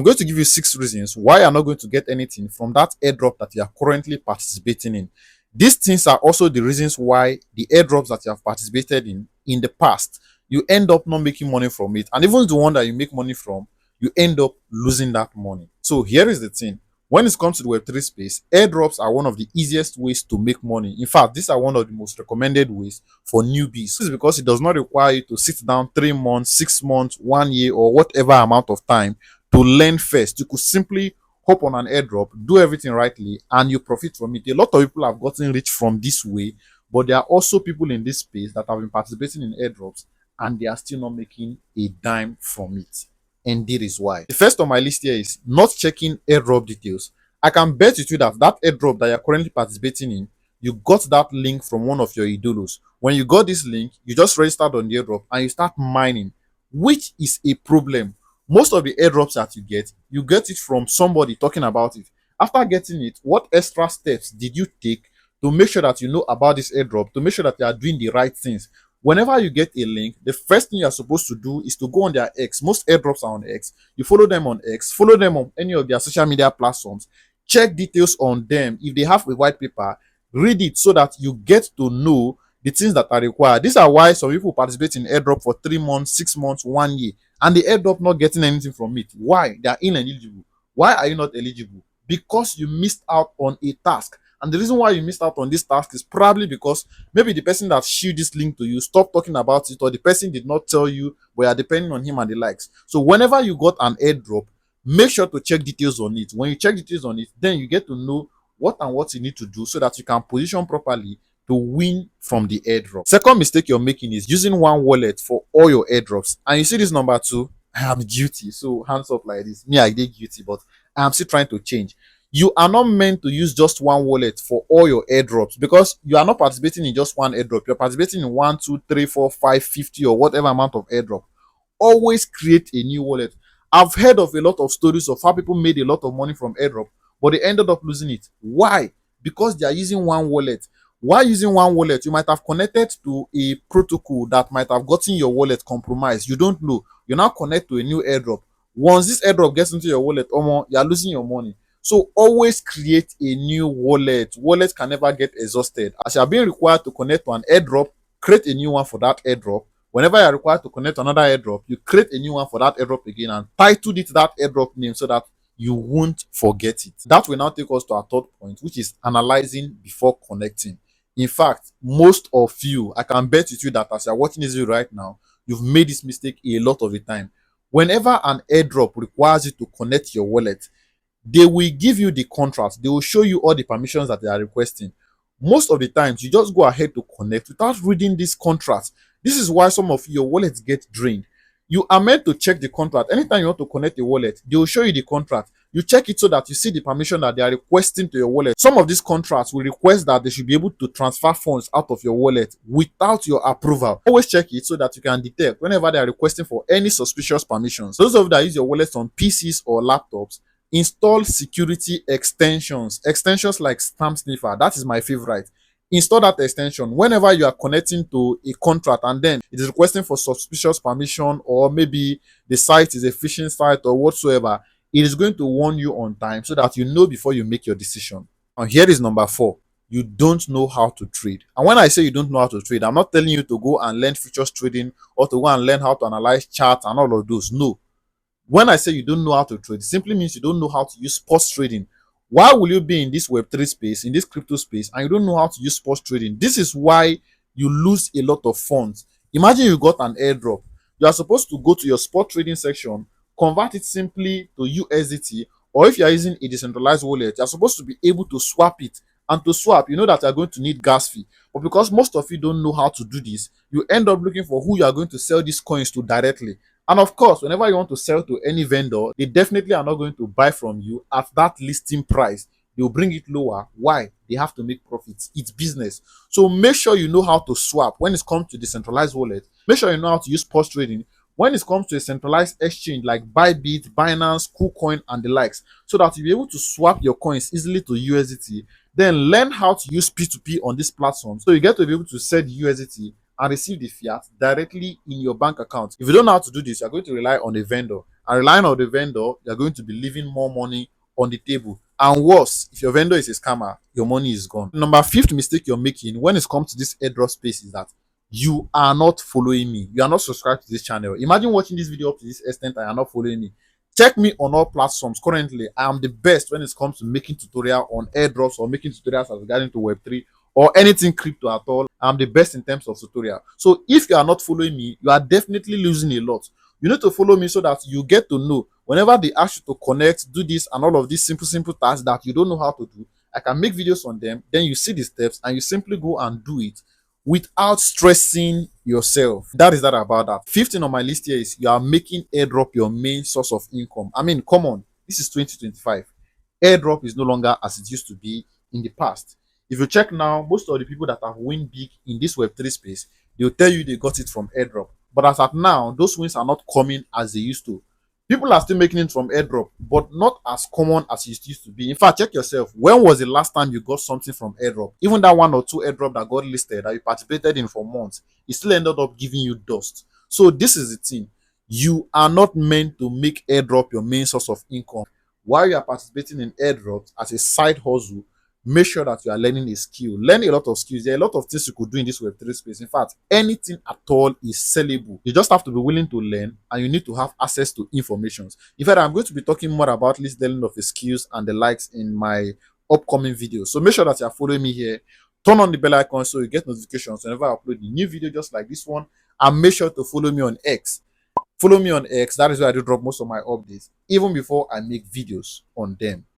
I'm going to give you 6 reasons why you're not going to get anything from that airdrop that you are currently participating in. These things are also the reasons why the airdrops that you have participated in the past, you end up not making money from it. And even the one that you make money from, you end up losing that money. So here is the thing. When it comes to the Web3 space, airdrops are one of the easiest ways to make money. In fact, these are one of the most recommended ways for newbies. This is because it does not require you to sit down 3 months, 6 months, 1 year, or whatever amount of time to learn first. You could simply hop on an airdrop, do everything rightly, and you profit from it. A lot of people have gotten rich from this way, but there are also people in this space that have been participating in airdrops and they are still not making a dime from it. And that is why. The first on my list here is not checking airdrop details. I can bet with you that airdrop that you're currently participating in, you got that link from one of your idolos. When you got this link, you just registered on the airdrop and you start mining, which is a problem. Most of the airdrops that you get it from somebody talking about it. After getting it, what extra steps did you take to make sure that you know about this airdrop, to make sure that you are doing the right things? Whenever you get a link, the first thing you're supposed to do is to go on their X. Most airdrops are on X. You follow them on X, follow them on any of their social media platforms, check details on them. If they have a white paper, read it so that you get to know the things that are required. These are why some people participate in airdrop for 3 months, 6 months, 1 year, and they end up not getting anything from it. Why? They are ineligible. Why are you not eligible? Because you missed out on a task. And the reason why you missed out on this task is probably because maybe the person that shared this link to you stopped talking about it, or the person did not tell you, but you're depending on him and the likes. So whenever you got an airdrop, make sure to check details on it. When you check details on it, then you get to know what you need to do so that you can position properly to win from the airdrop. Second mistake you're making is using one wallet for all your airdrops. And you see this number 2, I am guilty. So hands up like this. Me, I did guilty, but I'm still trying to change. You are not meant to use just one wallet for all your airdrops, because you are not participating in just one airdrop. You're participating in 1, 2, 3, 4, 5, 50, or whatever amount of airdrop. Always create a new wallet. I've heard of a lot of stories of how people made a lot of money from airdrop, but they ended up losing it. Why? Because they are using one wallet. While using one wallet, you might have connected to a protocol that might have gotten your wallet compromised. You don't know. You now connect to a new airdrop. Once this airdrop gets into your wallet, you are losing your money. So always create a new wallet. Wallets can never get exhausted. As you are being required to connect to an airdrop, create a new one for that airdrop. Whenever you are required to connect to another airdrop, you create a new one for that airdrop again and title it that airdrop name so that you won't forget it. That will now take us to our third point, which is analyzing before connecting. In fact, most of you, I can bet with you that as you're watching this video right now, you've made this mistake a lot of the time. Whenever an airdrop requires you to connect your wallet, they will give you the contract. They will show you all the permissions that they are requesting. Most of the times, you just go ahead to connect without reading this contract. This is why some of your wallets get drained. You are meant to check the contract. Anytime you want to connect a wallet, they will show you the contract. You check it so that you see the permission that they are requesting to your wallet. Some of these contracts will request that they should be able to transfer funds out of your wallet without your approval. Always check it so that you can detect whenever they are requesting for any suspicious permissions. Those of you that use your wallets on PCs or laptops, install security extensions. Extensions like Stamp Sniffer, that is my favorite. Install that extension whenever you are connecting to a contract and then it is requesting for suspicious permission, or maybe the site is a phishing site or whatsoever. It is going to warn you on time so that you know before you make your decision. And here is number 4. You don't know how to trade. And when I say you don't know how to trade, I'm not telling you to go and learn futures trading or to go and learn how to analyze charts and all of those. No. When I say you don't know how to trade, it simply means you don't know how to use spot trading. Why will you be in this Web3 space, in this crypto space, and you don't know how to use spot trading? This is why you lose a lot of funds. Imagine you got an airdrop. You are supposed to go to your spot trading section, convert it simply to USDT, or if you are using a decentralized wallet, you are supposed to be able to swap it. And to swap, you know that you are going to need gas fee. But because most of you don't know how to do this, you end up looking for who you are going to sell these coins to directly. And of course, whenever you want to sell to any vendor, they definitely are not going to buy from you at that listing price. They'll bring it lower. Why? They have to make profits. It's business. So make sure you know how to swap when it comes to decentralized wallet. Make sure you know how to use spot trading when it comes to a centralized exchange like Bybit, Binance, KuCoin, and the likes, so that you'll be able to swap your coins easily to USDT. Then learn how to use P2P on this platform, so you get to be able to sell the USDT and receive the fiat directly in your bank account. If you don't know how to do this, you're going to rely on a vendor. And relying on the vendor, you're going to be leaving more money on the table. And worse, if your vendor is a scammer, your money is gone. Number fifth mistake you're making when it comes to this airdrop space is that you are not following me. You are not subscribed to this channel. Imagine watching this video up to this extent and you're not following me. Check me on all platforms. Currently, I am the best when it comes to making tutorial on airdrops or making tutorials as regarding to Web3 or anything crypto at all. I'm the best in terms of tutorial. So if you are not following me, you are definitely losing a lot. You need to follow me so that you get to know whenever they ask you to connect, do this and all of these simple tasks that you don't know how to do. I can make videos on them. Then you see the steps and you simply go and do it without stressing yourself. That is that about that. Fifth thing on my list here is you are making airdrop your main source of income. I mean, come on, this is 2025. Airdrop is no longer as it used to be in the past. If you check now, most of the people that have win big in this Web3 space, they'll tell you they got it from airdrop. But as at now, those wins are not coming as they used to. People are still making it from airdrop, but not as common as it used to be. In fact, check yourself. When was the last time you got something from airdrop? Even that one or two airdrop that got listed that you participated in for months, it still ended up giving you dust. So this is the thing. You are not meant to make airdrop your main source of income. While you are participating in airdrops as a side hustle, make sure that you are learning a skill. Learn a lot of skills. There are a lot of things you could do in this Web3 space. In fact, anything at all is sellable. You just have to be willing to learn and you need to have access to information. In fact, I'm going to be talking more about this learning of the skills and the likes in my upcoming videos. So make sure that you are following me here. Turn on the bell icon so you get notifications whenever I upload a new video just like this one. And make sure to follow me on X. Follow me on X. That is where I do drop most of my updates, even before I make videos on them.